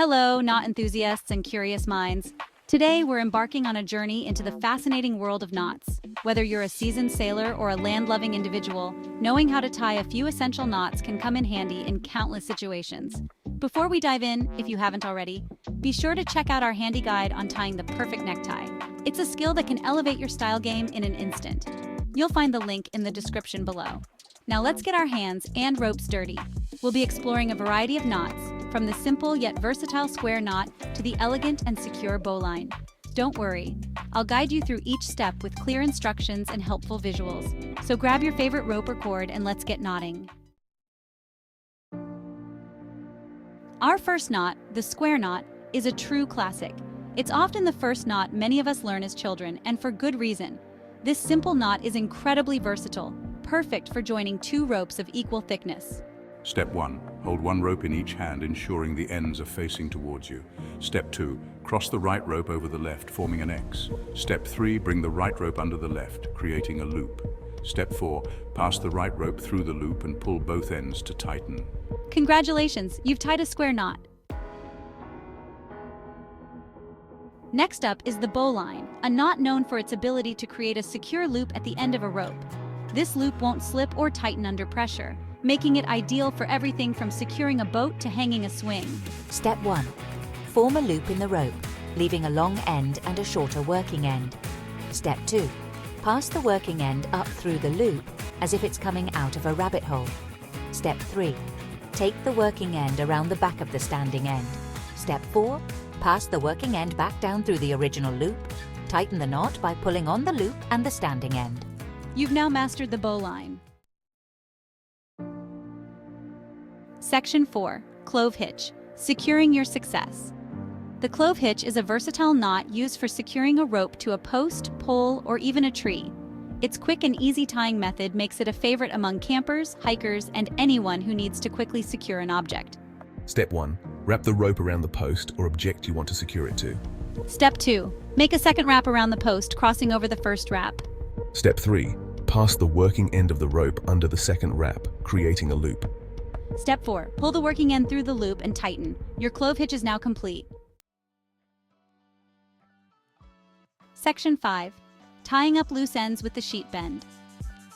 Hello, knot enthusiasts and curious minds. Today, we're embarking on a journey into the fascinating world of knots. Whether you're a seasoned sailor or a land-loving individual, knowing how to tie a few essential knots can come in handy in countless situations. Before we dive in, if you haven't already, be sure to check out our handy guide on tying the perfect necktie. It's a skill that can elevate your style game in an instant. You'll find the link in the description below. Now let's get our hands and ropes dirty. We'll be exploring a variety of knots, from the simple yet versatile square knot to the elegant and secure bowline. Don't worry, I'll guide you through each step with clear instructions and helpful visuals. So grab your favorite rope or cord and let's get knotting. Our first knot, the square knot, is a true classic. It's often the first knot many of us learn as children, and for good reason. This simple knot is incredibly versatile, perfect for joining two ropes of equal thickness. Step 1. Hold one rope in each hand, ensuring the ends are facing towards you. Step 2. Cross the right rope over the left, forming an X. Step 3. Bring the right rope under the left, creating a loop. Step 4. Pass the right rope through the loop and pull both ends to tighten. Congratulations, you've tied a square knot. Next up is the bowline, a knot known for its ability to create a secure loop at the end of a rope. This loop won't slip or tighten under pressure, making it ideal for everything from securing a boat to hanging a swing. Step 1. Form a loop in the rope, leaving a long end and a shorter working end. Step 2. Pass the working end up through the loop as if it's coming out of a rabbit hole. Step 3. Take the working end around the back of the standing end. Step 4. Pass the working end back down through the original loop. Tighten the knot by pulling on the loop and the standing end. You've now mastered the bowline. Section 4. Clove hitch. Securing your success. The clove hitch is a versatile knot used for securing a rope to a post, pole, or even a tree. Its quick and easy tying method makes it a favorite among campers, hikers, and anyone who needs to quickly secure an object. Step 1. Wrap the rope around the post or object you want to secure it to. Step 2. Make a second wrap around the post, crossing over the first wrap. Step 3. Pass the working end of the rope under the second wrap, creating a loop. Step 4. Pull the working end through the loop and tighten. Your clove hitch is now complete. Section 5. Tying up loose ends with the sheet bend.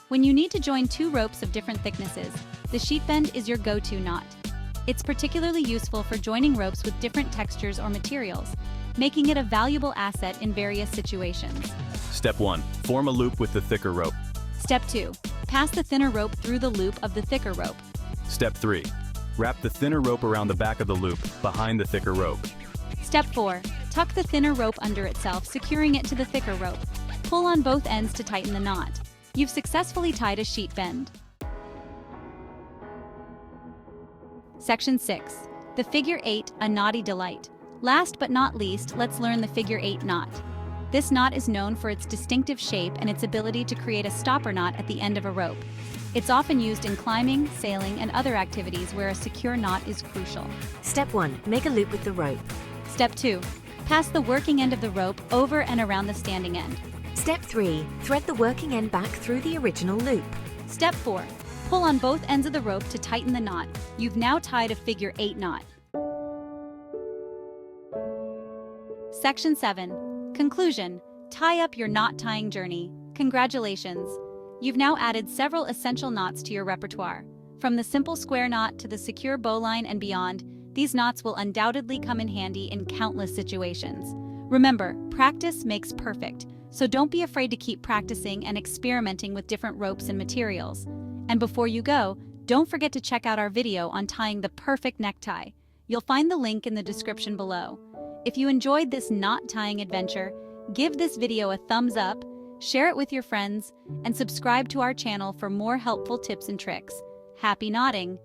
When you need to join two ropes of different thicknesses, the sheet bend is your go-to knot. It's particularly useful for joining ropes with different textures or materials, making it a valuable asset in various situations. Step 1. Form a loop with the thicker rope. Step 2. Pass the thinner rope through the loop of the thicker rope. Step 3. Wrap the thinner rope around the back of the loop, behind the thicker rope. Step 4. Tuck the thinner rope under itself, securing it to the thicker rope. Pull on both ends to tighten the knot. You've successfully tied a sheet bend. Section 6. The figure 8, a Knotty Delight. Last but not least, let's learn the figure 8 knot. This knot is known for its distinctive shape and its ability to create a stopper knot at the end of a rope. It's often used in climbing, sailing, and other activities where a secure knot is crucial. Step 1. Make a loop with the rope. Step 2. Pass the working end of the rope over and around the standing end. Step 3. Thread the working end back through the original loop. Step 4. Pull on both ends of the rope to tighten the knot. You've now tied a figure 8 knot. Section 7. Conclusion. Tie up your knot tying journey. Congratulations! You've now added several essential knots to your repertoire. From the simple square knot to the secure bowline and beyond, these knots will undoubtedly come in handy in countless situations. Remember, practice makes perfect, so don't be afraid to keep practicing and experimenting with different ropes and materials. And before you go, don't forget to check out our video on tying the perfect necktie. You'll find the link in the description below. If you enjoyed this knot tying adventure, give this video a thumbs up, share it with your friends, and subscribe to our channel for more helpful tips and tricks. Happy knotting!